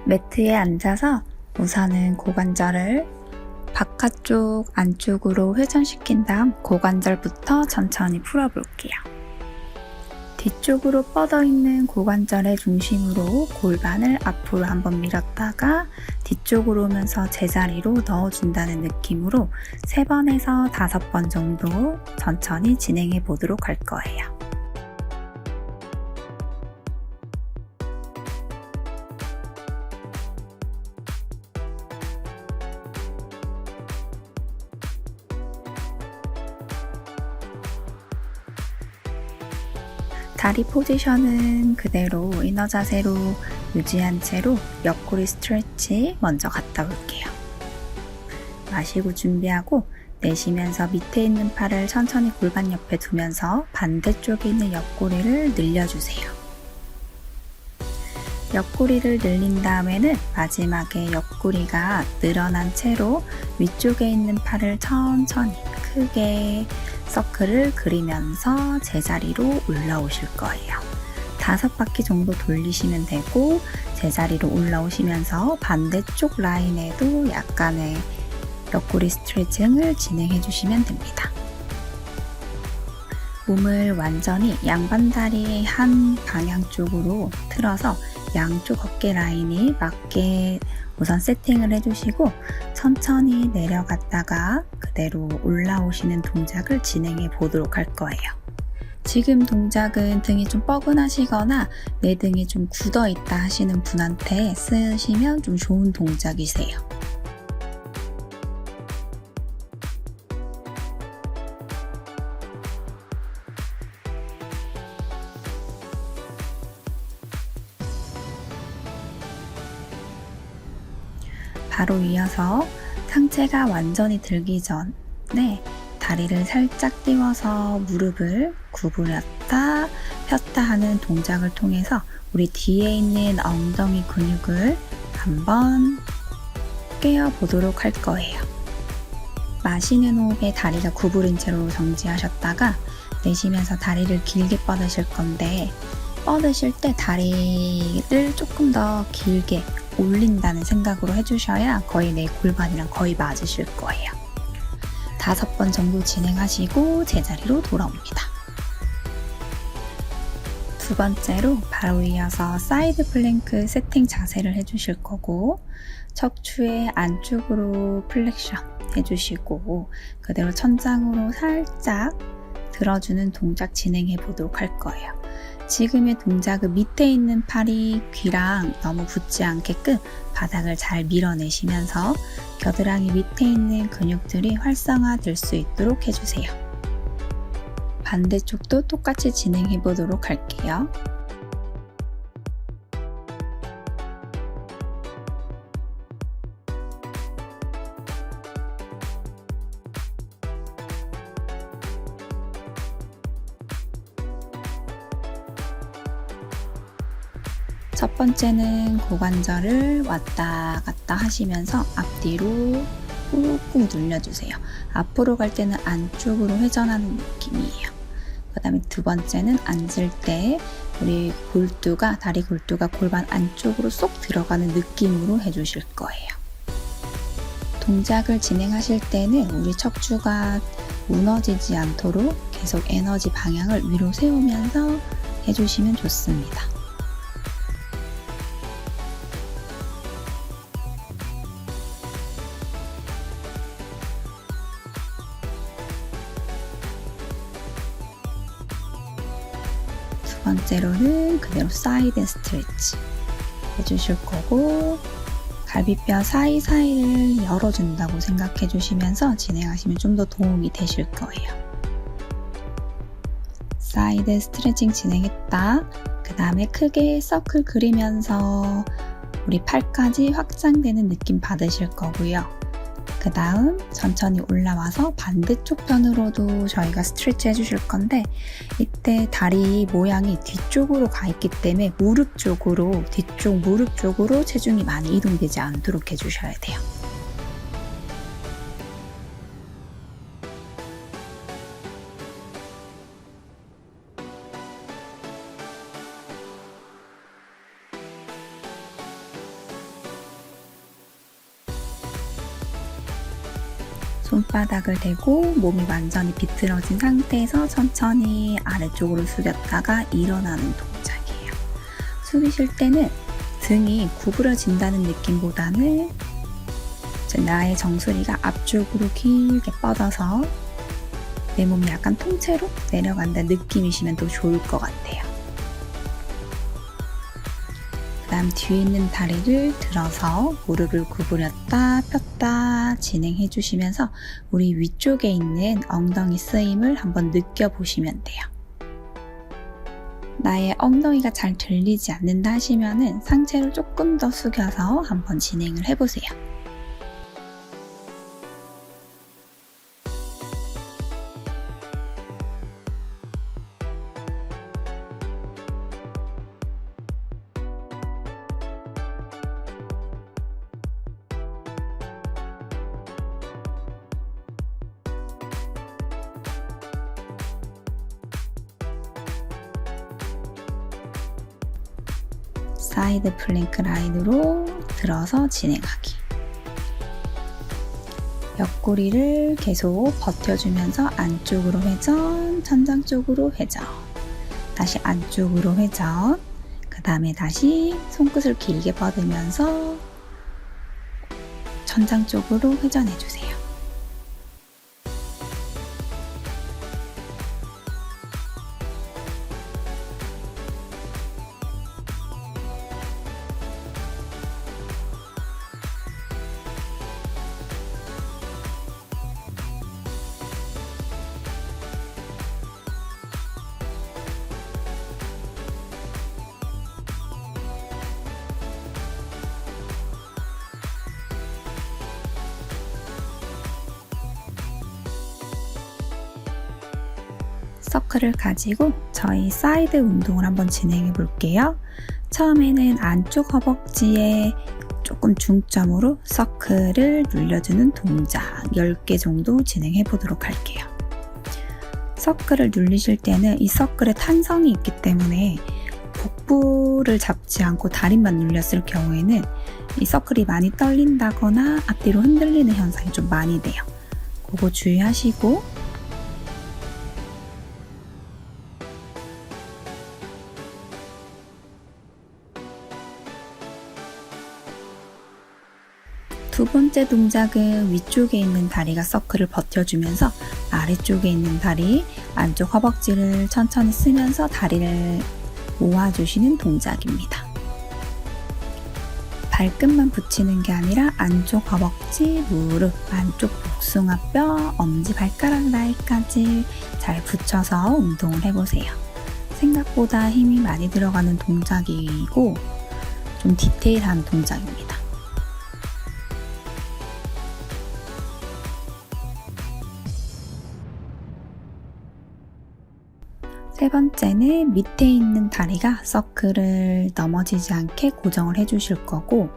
매트에 앉아서 우선은 고관절을 바깥쪽 안쪽으로 회전시킨 다음 고관절부터 천천히 풀어볼게요. 뒤쪽으로 뻗어있는 고관절의 중심으로 골반을 앞으로 한번 밀었다가 뒤쪽으로 오면서 제자리로 넣어준다는 느낌으로 3번에서 5번 정도 천천히 진행해 보도록 할 거예요. 다리 포지션은 그대로 이너 자세로 유지한 채로 옆구리 스트레치 먼저 갔다 올게요. 마시고 준비하고 내쉬면서 밑에 있는 팔을 천천히 골반 옆에 두면서 반대쪽에 있는 옆구리를 늘려주세요. 옆구리를 늘린 다음에는 마지막에 옆구리가 늘어난 채로 위쪽에 있는 팔을 천천히 크게 서클을 그리면서 제자리로 올라오실 거예요. 5바퀴 정도 돌리시면 되고 제자리로 올라오시면서 반대쪽 라인에도 약간의 옆구리 스트레칭을 진행해 주시면 됩니다. 몸을 완전히 양반 다리 한 방향 쪽으로 틀어서 양쪽 어깨 라인이 맞게 우선 세팅을 해주시고 천천히 내려갔다가 그대로 올라오시는 동작을 진행해 보도록 할 거예요. 지금 동작은 등이 좀 뻐근하시거나 내 등이 좀 굳어 있다 하시는 분한테 쓰시면 좀 좋은 동작이세요. 바로 이어서 상체가 완전히 들기 전에 다리를 살짝 띄워서 무릎을 구부렸다 폈다 하는 동작을 통해서 우리 뒤에 있는 엉덩이 근육을 한번 깨워보도록 할 거예요. 마시는 호흡에 다리가 구부린 채로 정지하셨다가 내쉬면서 다리를 길게 뻗으실 건데 뻗으실 때 다리를 조금 더 길게 올린다는 생각으로 해주셔야 거의 내 골반이랑 거의 맞으실 거예요. 5번 정도 진행하시고 제자리로 돌아옵니다. 두 번째로 바로 이어서 사이드 플랭크 세팅 자세를 해주실 거고 척추의 안쪽으로 플렉션 해주시고 그대로 천장으로 살짝 들어주는 동작 진행해 보도록 할 거예요. 지금의 동작은 밑에 있는 팔이 귀랑 너무 붙지 않게끔 바닥을 잘 밀어내시면서 겨드랑이 밑에 있는 근육들이 활성화될 수 있도록 해주세요. 반대쪽도 똑같이 진행해 보도록 할게요. 첫 번째는 고관절을 왔다 갔다 하시면서 앞뒤로 꾹꾹 눌려주세요. 앞으로 갈 때는 안쪽으로 회전하는 느낌이에요. 그 다음에 두 번째는 앉을 때 우리 골두가 다리 골두가 골반 안쪽으로 쏙 들어가는 느낌으로 해주실 거예요. 동작을 진행하실 때는 우리 척추가 무너지지 않도록 계속 에너지 방향을 위로 세우면서 해주시면 좋습니다. 두 번째로는 그대로 사이드 스트레치 해주실 거고 갈비뼈 사이사이를 열어준다고 생각해 주시면서 진행하시면 좀 더 도움이 되실 거예요. 사이드 스트레칭 진행했다. 그 다음에 크게 서클 그리면서 우리 팔까지 확장되는 느낌 받으실 거고요. 그 다음 천천히 올라와서 반대쪽 편으로도 저희가 스트레치 해주실 건데 이때 다리 모양이 뒤쪽으로 가 있기 때문에 무릎 쪽으로 뒤쪽 무릎 쪽으로 체중이 많이 이동되지 않도록 해주셔야 돼요. 손바닥을 대고 몸이 완전히 비틀어진 상태에서 천천히 아래쪽으로 숙였다가 일어나는 동작이에요. 숙이실 때는 등이 구부러진다는 느낌보다는 나의 정수리가 앞쪽으로 길게 뻗어서 내 몸이 약간 통째로 내려간다는 느낌이시면 더 좋을 것 같아요. 그 다음 뒤에 있는 다리를 들어서 무릎을 구부렸다 폈다 진행해 주시면서 우리 위쪽에 있는 엉덩이 쓰임을 한번 느껴보시면 돼요. 나의 엉덩이가 잘 들리지 않는다 하시면은 상체를 조금 더 숙여서 한번 진행을 해보세요. 사이드 플랭크 라인으로 들어서 진행하기. 옆구리를 계속 버텨주면서 안쪽으로 회전, 천장 쪽으로 회전, 다시 안쪽으로 회전, 그 다음에 다시 손끝을 길게 뻗으면서 천장 쪽으로 회전해주세요. 서클을 가지고 저희 사이드 운동을 한번 진행해 볼게요. 처음에는 안쪽 허벅지에 조금 중점으로 서클을 눌려주는 동작 10개 정도 진행해 보도록 할게요. 서클을 눌리실 때는 이 서클에 탄성이 있기 때문에 복부를 잡지 않고 다리만 눌렸을 경우에는 이 서클이 많이 떨린다거나 앞뒤로 흔들리는 현상이 좀 많이 돼요. 그거 주의하시고 두 번째 동작은 위쪽에 있는 다리가 서클을 버텨주면서 아래쪽에 있는 다리, 안쪽 허벅지를 천천히 쓰면서 다리를 모아주시는 동작입니다. 발끝만 붙이는 게 아니라 안쪽 허벅지, 무릎, 안쪽 복숭아뼈, 엄지 발가락 라인까지 잘 붙여서 운동을 해보세요. 생각보다 힘이 많이 들어가는 동작이고 좀 디테일한 동작입니다. 세 번째는 밑에 있는 다리가 서클을 넘어지지 않게 고정을 해주실 거고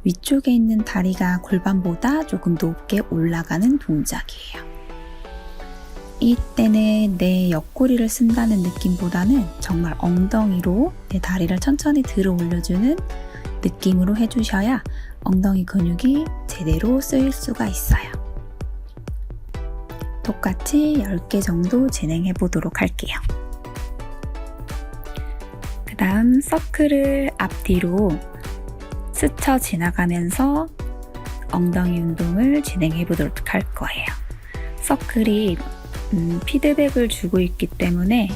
위쪽에 있는 다리가 골반보다 조금 높게 올라가는 동작이에요. 이때는 내 옆구리를 쓴다는 느낌보다는 정말 엉덩이로 내 다리를 천천히 들어 올려주는 느낌으로 해주셔야 엉덩이 근육이 제대로 쓰일 수가 있어요. 똑같이 10개 정도 진행해 보도록 할게요. 그 다음 서클을 앞뒤로 스쳐 지나가면서 엉덩이 운동을 진행해 보도록 할 거예요. 서클이 피드백을 주고 있기 때문에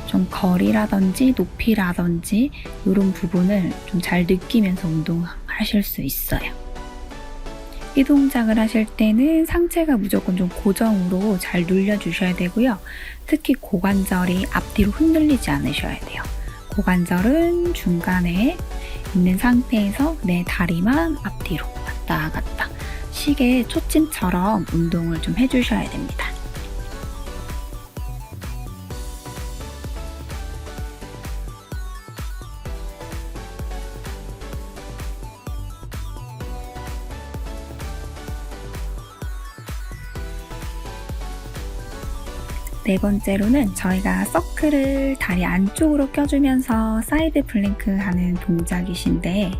좀 거리라든지 높이라든지 이런 부분을 좀 잘 느끼면서 운동하실 수 있어요. 이 동작을 하실 때는 상체가 무조건 좀 고정으로 잘 눌려주셔야 되고요. 특히 고관절이 앞뒤로 흔들리지 않으셔야 돼요. 고관절은 중간에 있는 상태에서 내 다리만 앞뒤로 왔다 갔다 시계 초침처럼 운동을 좀 해주셔야 됩니다. 네 번째로는 저희가 서클을 다리 안쪽으로 껴주면서 사이드 플랭크 하는 동작이신데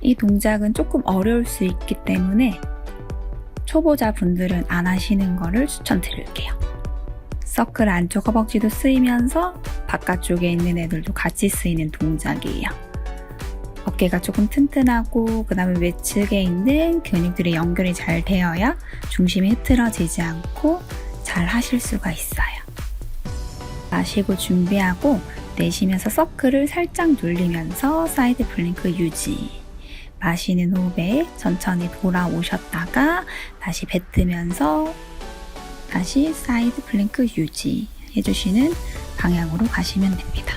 이 동작은 조금 어려울 수 있기 때문에 초보자분들은 안 하시는 거를 추천드릴게요. 서클 안쪽 허벅지도 쓰이면서 바깥쪽에 있는 애들도 같이 쓰이는 동작이에요. 어깨가 조금 튼튼하고 그 다음에 외측에 있는 근육들이 연결이 잘 되어야 중심이 흐트러지지 않고 잘 하실 수가 있어요. 마시고 준비하고 내쉬면서 서클을 살짝 눌리면서 사이드 플랭크 유지. 마시는 호흡에 천천히 돌아오셨다가 다시 뱉으면서 다시 사이드 플랭크 유지 해주시는 방향으로 가시면 됩니다.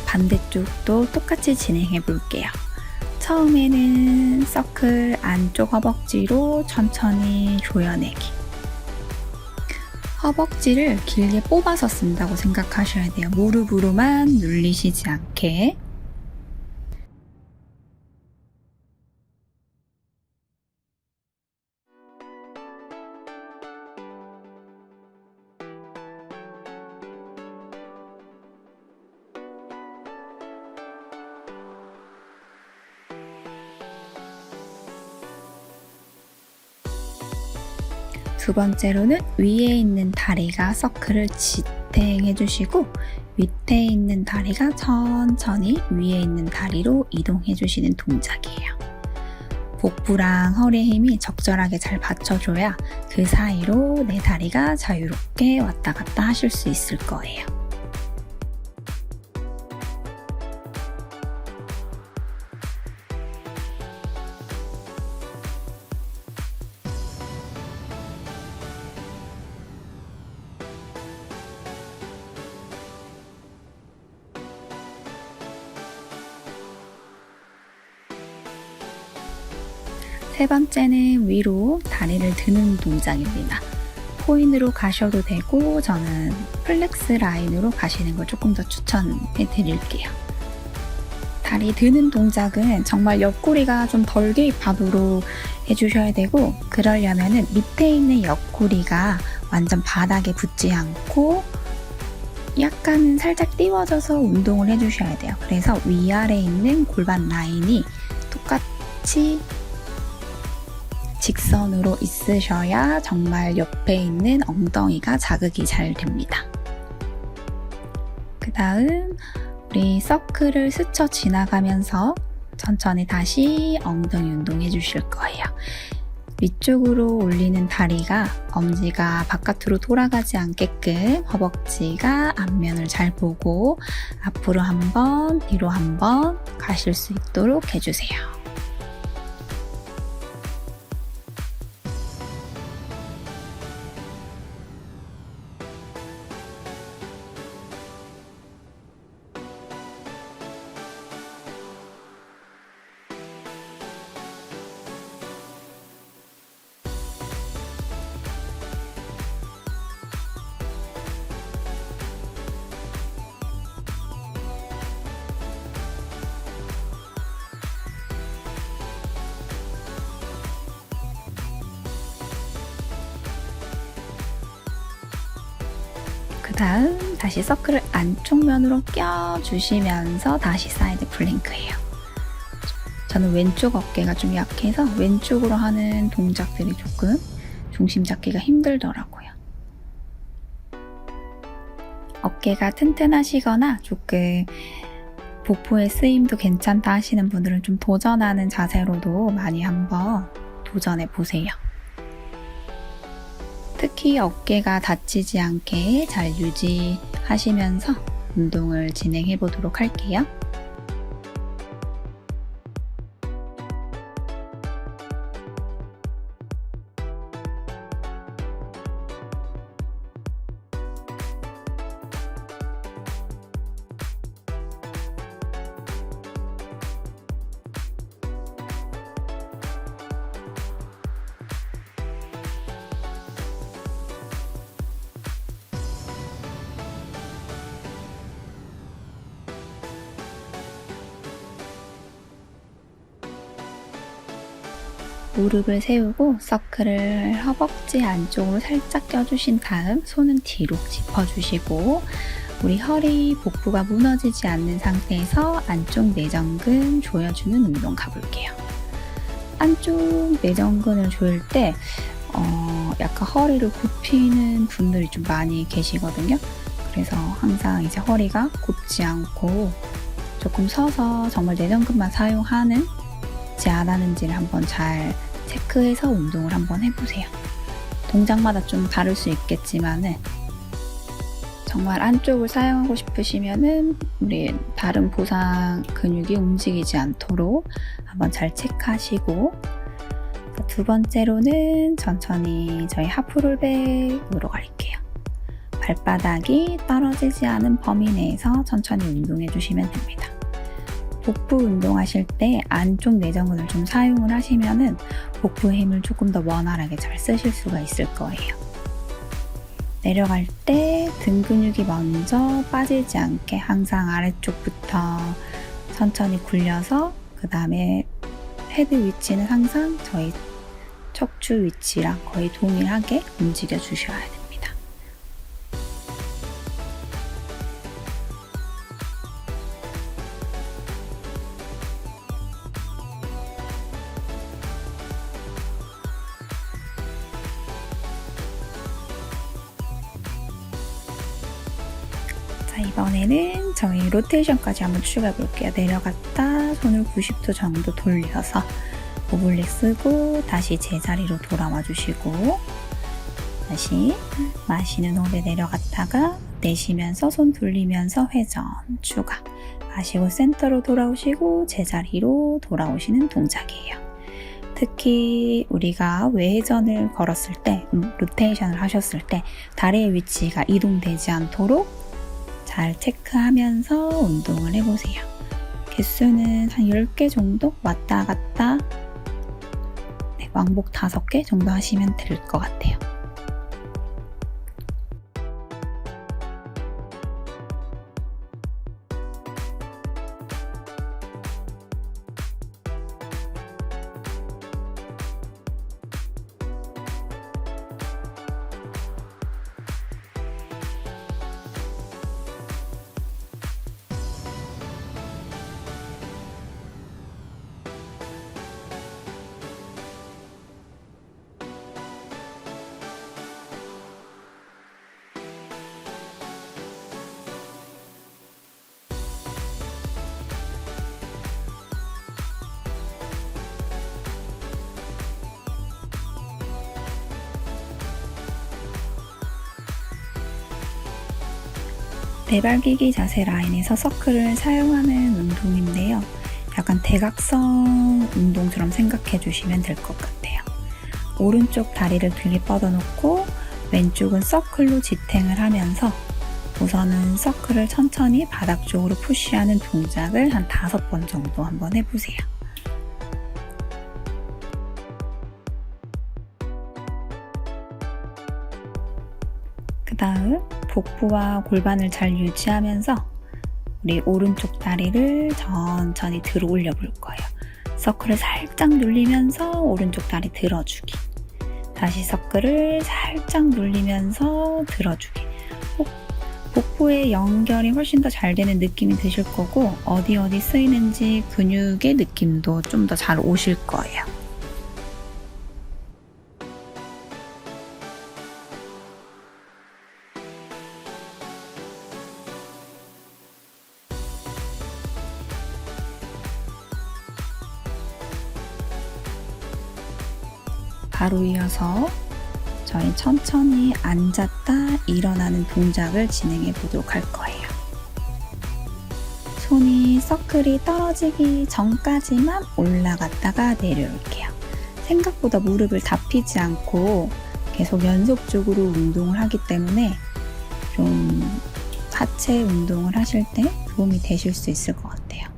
반대쪽도 똑같이 진행해 볼게요. 처음에는 서클 안쪽 허벅지로 천천히 조여내기. 허벅지를 길게 뽑아서 쓴다고 생각하셔야 돼요. 무릎으로만 눌리시지 않게. 두 번째로는 위에 있는 다리가 서클을 지탱해 주시고 밑에 있는 다리가 천천히 위에 있는 다리로 이동해 주시는 동작이에요. 복부랑 허리의 힘이 적절하게 잘 받쳐줘야 그 사이로 내 다리가 자유롭게 왔다 갔다 하실 수 있을 거예요. 세 번째는 위로 다리를 드는 동작입니다. 포인으로 가셔도 되고 저는 플렉스 라인으로 가시는 걸 조금 더 추천해 드릴게요. 다리 드는 동작은 정말 옆구리가 좀 덜 개입하도록 해주셔야 되고 그러려면 밑에 있는 옆구리가 완전 바닥에 붙지 않고 약간 살짝 띄워져서 운동을 해주셔야 돼요. 그래서 위아래에 있는 골반 라인이 똑같이 직선으로 있으셔야 정말 옆에 있는 엉덩이가 자극이 잘 됩니다. 그 다음 우리 서클을 스쳐 지나가면서 천천히 다시 엉덩이 운동해 주실 거예요. 위쪽으로 올리는 다리가 엄지가 바깥으로 돌아가지 않게끔 허벅지가 앞면을 잘 보고 앞으로 한번 뒤로 한번 가실 수 있도록 해주세요. 그 다음 다시 서클을 안쪽 면으로 껴주시면서 다시 사이드 플랭크예요. 저는 왼쪽 어깨가 좀 약해서 왼쪽으로 하는 동작들이 조금 중심 잡기가 힘들더라고요. 어깨가 튼튼하시거나 조금 복부의 쓰임도 괜찮다 하시는 분들은 좀 도전하는 자세로도 많이 한번 도전해 보세요. 특히 어깨가 다치지 않게 잘 유지하시면서 운동을 진행해 보도록 할게요. 무릎을 세우고 서클을 허벅지 안쪽으로 살짝 껴주신 다음 손은 뒤로 짚어주시고 우리 허리, 복부가 무너지지 않는 상태에서 안쪽 내전근 조여주는 운동 가볼게요. 안쪽 내전근을 조일 때 약간 허리를 굽히는 분들이 좀 많이 계시거든요. 그래서 항상 이제 허리가 굽지 않고 조금 서서 정말 내전근만 사용하는지 안 하는지를 한번 잘 체크해서 운동을 한번 해보세요. 동작마다 좀 다를 수 있겠지만은 정말 안쪽을 사용하고 싶으시면은 우리 다른 보상 근육이 움직이지 않도록 한번 잘 체크하시고, 두 번째로는 천천히 저희 하프롤백으로 갈게요. 발바닥이 떨어지지 않은 범위 내에서 천천히 운동해 주시면 됩니다. 복부 운동하실 때 안쪽 내전근을 좀 사용을 하시면은 복부의 힘을 조금 더 원활하게 잘 쓰실 수가 있을 거예요. 내려갈 때 등 근육이 먼저 빠지지 않게 항상 아래쪽부터 천천히 굴려서 그 다음에 헤드 위치는 항상 저희 척추 위치랑 거의 동일하게 움직여 주셔야 됩니다. 자, 이번에는 저희 로테이션까지 한번 추가해 볼게요. 내려갔다 손을 90도 정도 돌려서 오블릭 쓰고 다시 제자리로 돌아와 주시고, 다시 마시는 호흡에 내려갔다가 내쉬면서 손 돌리면서 회전 추가, 마시고 센터로 돌아오시고 제자리로 돌아오시는 동작이에요. 특히 우리가 외회전을 걸었을 때, 로테이션을 하셨을 때 다리의 위치가 이동되지 않도록 잘 체크하면서 운동을 해보세요. 개수는 한 10개 정도 왔다 갔다, 왕복 5개 정도 하시면 될 것 같아요. 내발기기 자세 라인에서 서클을 사용하는 운동인데요. 약간 대각선 운동처럼 생각해 주시면 될 것 같아요. 오른쪽 다리를 길게 뻗어놓고 왼쪽은 서클로 지탱을 하면서 우선은 서클을 천천히 바닥 쪽으로 푸시하는 동작을 한 5번 정도 한번 해보세요. 그 다음 복부와 골반을 잘 유지하면서 우리 오른쪽 다리를 천천히 들어 올려 볼 거예요. 서클을 살짝 눌리면서 오른쪽 다리 들어주기, 다시 서클을 살짝 눌리면서 들어주기. 복부의 연결이 훨씬 더 잘 되는 느낌이 드실 거고, 어디 쓰이는지 근육의 느낌도 좀 더 잘 오실 거예요. 바로 이어서 저희 천천히 앉았다 일어나는 동작을 진행해 보도록 할 거예요. 손이 서클이 떨어지기 전까지만 올라갔다가 내려올게요. 생각보다 무릎을 다 펴지 않고 계속 연속적으로 운동을 하기 때문에 좀 하체 운동을 하실 때 도움이 되실 수 있을 것 같아요.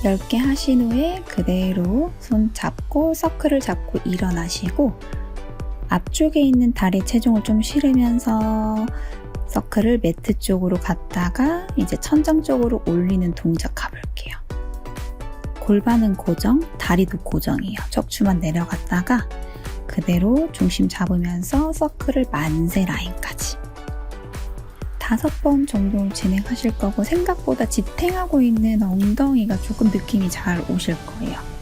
10개 하신 후에 그대로 손 잡고 서클을 잡고 일어나시고 앞쪽에 있는 다리 체중을 좀 실으면서 서클을 매트 쪽으로 갔다가 이제 천장 쪽으로 올리는 동작 가볼게요. 골반은 고정, 다리도 고정이에요. 척추만 내려갔다가 그대로 중심 잡으면서 서클을 만세 라인까지 5번 정도 진행하실 거고 생각보다 지탱하고 있는 엉덩이가 조금 느낌이 잘 오실 거예요.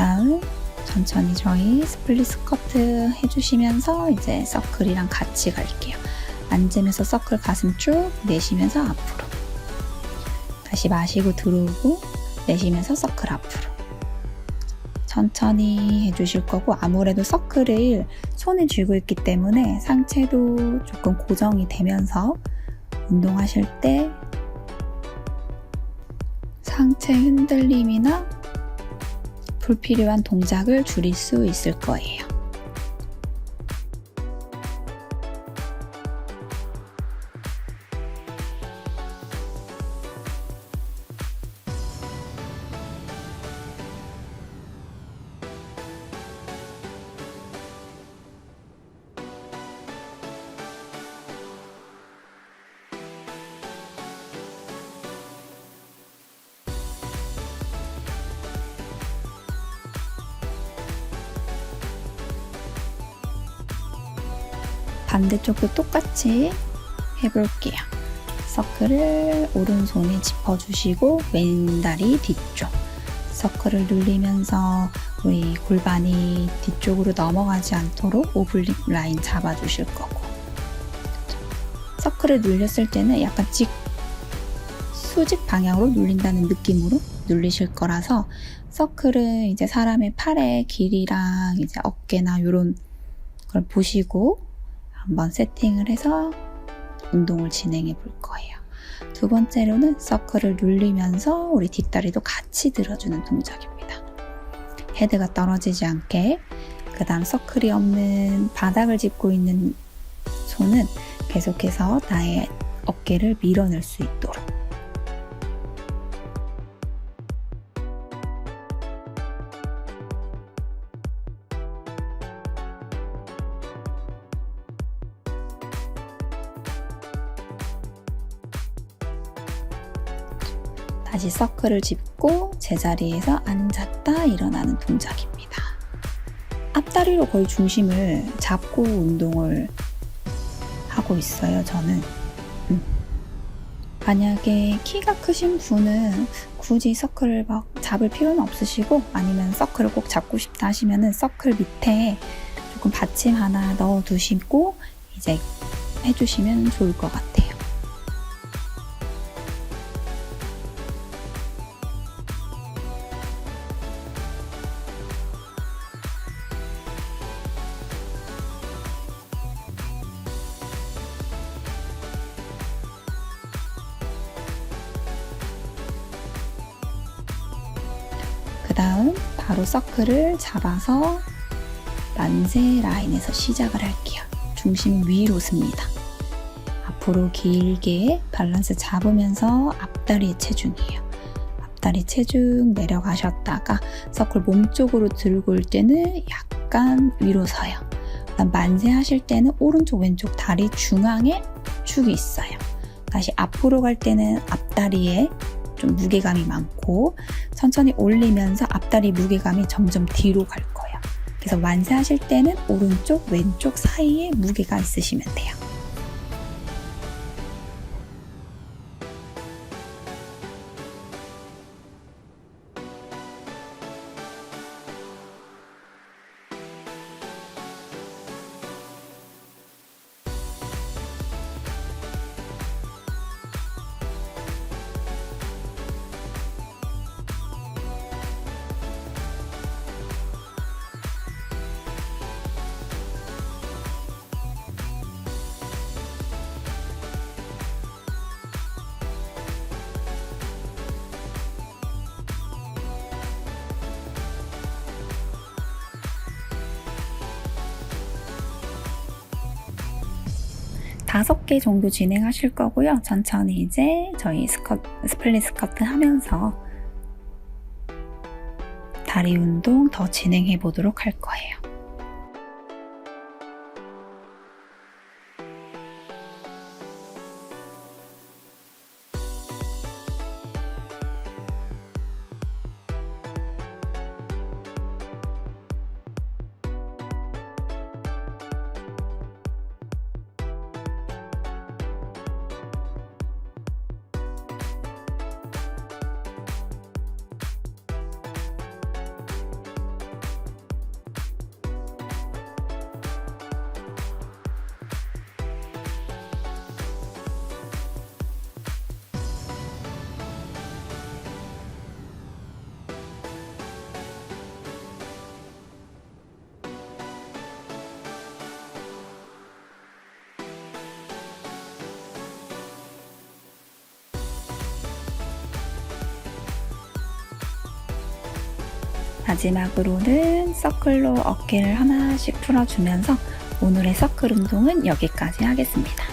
다음 천천히 저희 스플릿 스쿼트 해주시면서 이제 서클이랑 같이 갈게요. 앉으면서 서클 가슴 쭉 내쉬면서 앞으로 다시 마시고 들어오고 내쉬면서 서클 앞으로 천천히 해주실 거고 아무래도 서클을 손에 쥐고 있기 때문에 상체도 조금 고정이 되면서 운동하실 때 상체 흔들림이나 불필요한 동작을 줄일 수 있을 거예요. 반대쪽도 똑같이 해볼게요. 서클을 오른손에 짚어주시고 왼다리 뒤쪽 서클을 눌리면서 우리 골반이 뒤쪽으로 넘어가지 않도록 오블릭 라인 잡아주실 거고 서클을 눌렸을 때는 약간 수직 방향으로 눌린다는 느낌으로 눌리실 거라서 서클은 이제 사람의 팔의 길이랑 이제 어깨나 이런 걸 보시고 한번 세팅을 해서 운동을 진행해 볼 거예요. 두 번째로는 서클을 눌리면서 우리 뒷다리도 같이 들어주는 동작입니다. 헤드가 떨어지지 않게 그 다음 서클이 없는 바닥을 짚고 있는 손은 계속해서 나의 어깨를 밀어낼 수 있도록 다시 서클을 짚고 제자리에서 앉았다 일어나는 동작입니다. 앞다리로 거의 중심을 잡고 운동을 하고 있어요, 저는. 만약에 키가 크신 분은 굳이 서클을 막 잡을 필요는 없으시고 아니면 서클을 꼭 잡고 싶다 하시면은 서클 밑에 조금 받침 하나 넣어 두시고 이제 해주시면 좋을 것 같아요. 그 다음 바로 서클을 잡아서 만세 라인에서 시작을 할게요. 중심 위로 씁니다. 앞으로 길게 밸런스 잡으면서 앞다리 체중이에요. 앞다리 체중 내려가셨다가 서클 몸쪽으로 들고 올 때는 약간 위로 서요. 그다음 만세 하실 때는 오른쪽 왼쪽 다리 중앙에 축이 있어요. 다시 앞으로 갈 때는 앞다리에 좀 무게감이 많고 천천히 올리면서 앞다리 무게감이 점점 뒤로 갈 거예요. 그래서 만세하실 때는 오른쪽, 왼쪽 사이에 무게가 있으시면 돼요. 5개 정도 진행하실 거고요. 천천히 이제 저희 스플릿 스쿼트 하면서 다리 운동 더 진행해 보도록 할 거예요. 마지막으로는 서클로 어깨를 하나씩 풀어주면서 오늘의 서클 운동은 여기까지 하겠습니다.